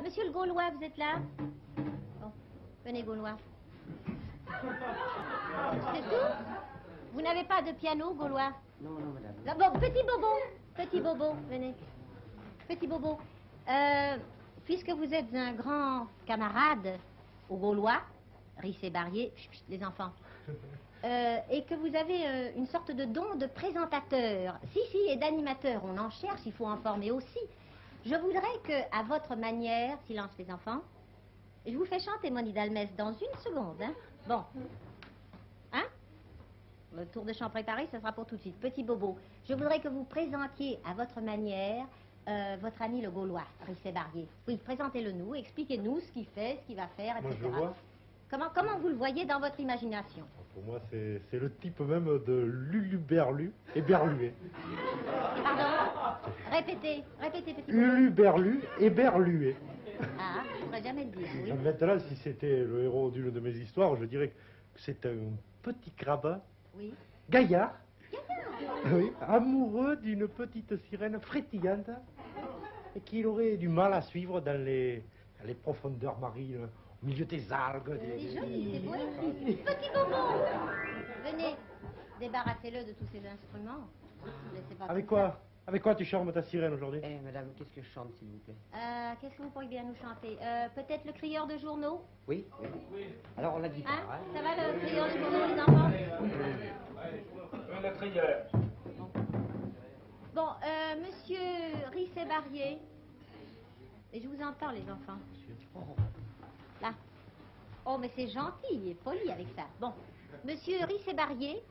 Monsieur le Gaulois, vous êtes là? Bon, venez Gaulois. C'est tout? Vous n'avez pas de piano, Gaulois? Non, non, madame. Bon, petit Bobo, venez. Petit Bobo, puisque vous êtes un grand camarade aux Gaulois, Risset Barrier, les enfants, et que vous avez une sorte de don de présentateur, si, et d'animateur, on en cherche, il faut en former aussi. Je voudrais que, à votre manière, silence les enfants, je vous fais chanter Moni Dalmès dans une seconde, hein? Bon. Hein? Le tour de chant préparé, ça sera pour tout de suite. Petit Bobo, je voudrais que vous présentiez à votre manière votre ami le Gaulois, Risset Barrier. Oui, présentez-le nous, expliquez-nous ce qu'il fait, ce qu'il va faire, etc. Moi, je le vois. Comment vous le voyez dans votre imagination? Pour moi, c'est le type même de Luluberlu et Berluet. Pardon? Répétez, petit Bobo. Luluberlu et Berluet. Ah, je ne pourrais jamais le dire, oui. Maintenant, si c'était le héros d'une de mes histoires, je dirais que c'est un petit crabe, Oui. gaillard, oui, amoureux d'une petite sirène frétillante et qu'il aurait du mal à suivre dans les profondeurs marines, au milieu des algues. C'est joli, c'est poétique. Petit Bobo, venez, débarrassez-le de tous ces instruments. Laissez pas Avec comme ça. Avec quoi tu charmes ta sirène aujourd'hui? Eh, madame, qu'est-ce que je chante, s'il vous plaît? Qu'est-ce que vous pourriez bien nous chanter? Peut-être le crieur de journaux? Oui, oui. Alors, on la dit Hein? pas, hein? Ça va le crieur de journaux, les enfants? Le crieur. Bon, monsieur Risset Barrier. Et je vous entends, les enfants. Là. Oh, mais c'est gentil et poli avec ça. Bon, monsieur Risset Barrier,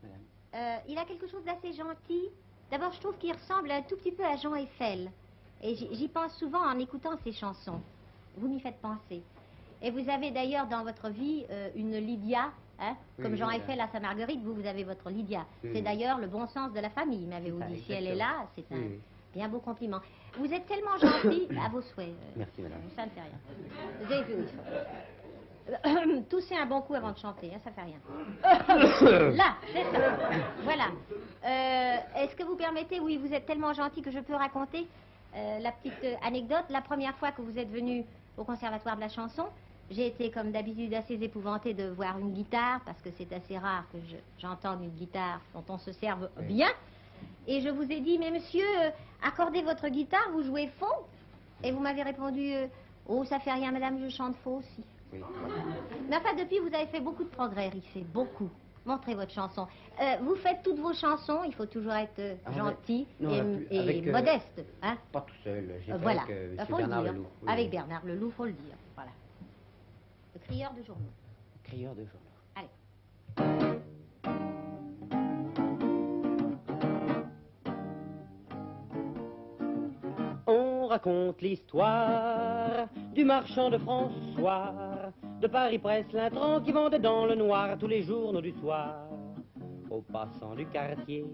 Madame. il a quelque chose d'assez gentil. D'abord, je trouve qu'il ressemble un tout petit peu à Jean Eiffel. Et j'y pense souvent en écoutant ses chansons. Vous m'y faites penser. Et vous avez d'ailleurs dans votre vie une Lydia, hein, Oui, comme oui, Jean oui. Eiffel a sa Marguerite, vous avez votre Lydia. Oui, C'est oui. d'ailleurs le bon sens de la famille, m'avez-vous C'est ça, dit. Si elle est exactement. là, c'est un Oui, oui. bien beau compliment. Vous êtes tellement gentil, à vos souhaits. Merci, madame. Ça ne fait rien. Vous avez vu, toussez un bon coup avant de chanter, hein, ça fait rien. Là, c'est ça. Voilà. Est-ce que vous permettez, oui, vous êtes tellement gentil que je peux raconter la petite anecdote. La première fois que vous êtes venu au Conservatoire de la chanson, j'ai été, comme d'habitude, assez épouvantée de voir une guitare, parce que c'est assez rare que j'entende une guitare dont on se serve bien. Et je vous ai dit, mais monsieur, accordez votre guitare, vous jouez faux. Et vous m'avez répondu, oh, ça fait rien, madame, je chante faux aussi. Oui. Mais enfin, depuis, vous avez fait beaucoup de progrès, Risset, beaucoup. Montrez votre chanson. Vous faites toutes vos chansons, il faut toujours être gentil non, et avec, modeste. Hein? Pas tout seul, j'ai fait Voilà, avec bah, M. faut Bernard le dire. Leloup. Oui, Avec oui. Bernard Leloup, faut le dire. Voilà. Le crieur de journaux. Crieur de journaux. Allez. On raconte l'histoire du marchand de François, de Paris-Presse, l'intrant qui vendait dans le noir tous les journaux du soir, aux passants du quartier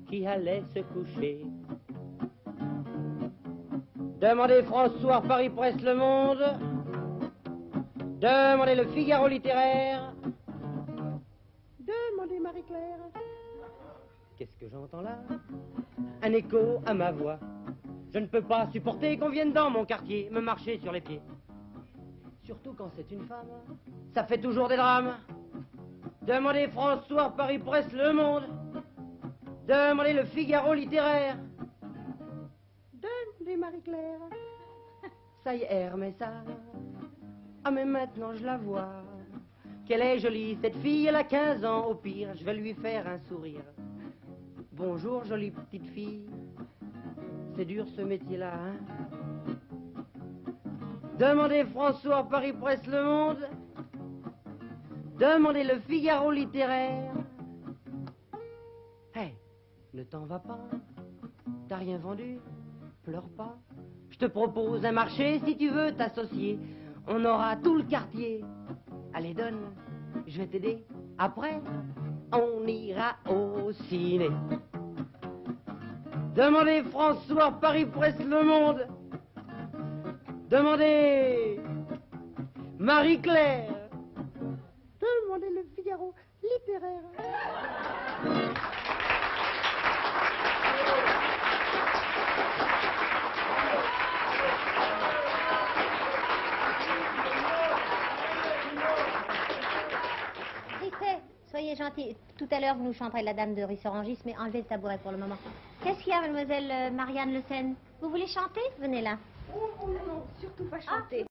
qui allaient se coucher. Demandez François, Paris-Presse, Le Monde, demandez le Figaro littéraire, demandez Marie-Claire. Qu'est-ce que j'entends là? Un écho à ma voix. Je ne peux pas supporter qu'on vienne dans mon quartier me marcher sur les pieds. Surtout quand c'est une femme, ça fait toujours des drames. Demandez François, Paris-Presse, Le Monde. Demandez le Figaro littéraire. Demandez Marie-Claire. Ça y est, Hermès, ça. Ah mais maintenant je la vois. Qu'elle est jolie, cette fille, elle a 15 ans au pire. Je vais lui faire un sourire. Bonjour, jolie petite fille. C'est dur ce métier-là, hein? Demandez François, Paris-Presse, Le Monde. Demandez le Figaro littéraire. Hey, ne t'en va pas. T'as rien vendu? Pleure pas. Je te propose un marché si tu veux t'associer. On aura tout le quartier. Allez, donne, je vais t'aider. Après, on ira au ciné. Demandez François, Paris-Presse, Le Monde. Demandez Marie-Claire. Demandez le Figaro littéraire. soyez gentille. Tout à l'heure, vous nous chanterez la dame de Rissorangis, mais enlevez le tabouret pour le moment. Qu'est-ce qu'il y a, mademoiselle Marianne Le Sen? Vous voulez chanter? Venez là. Oh non, surtout pas chanter.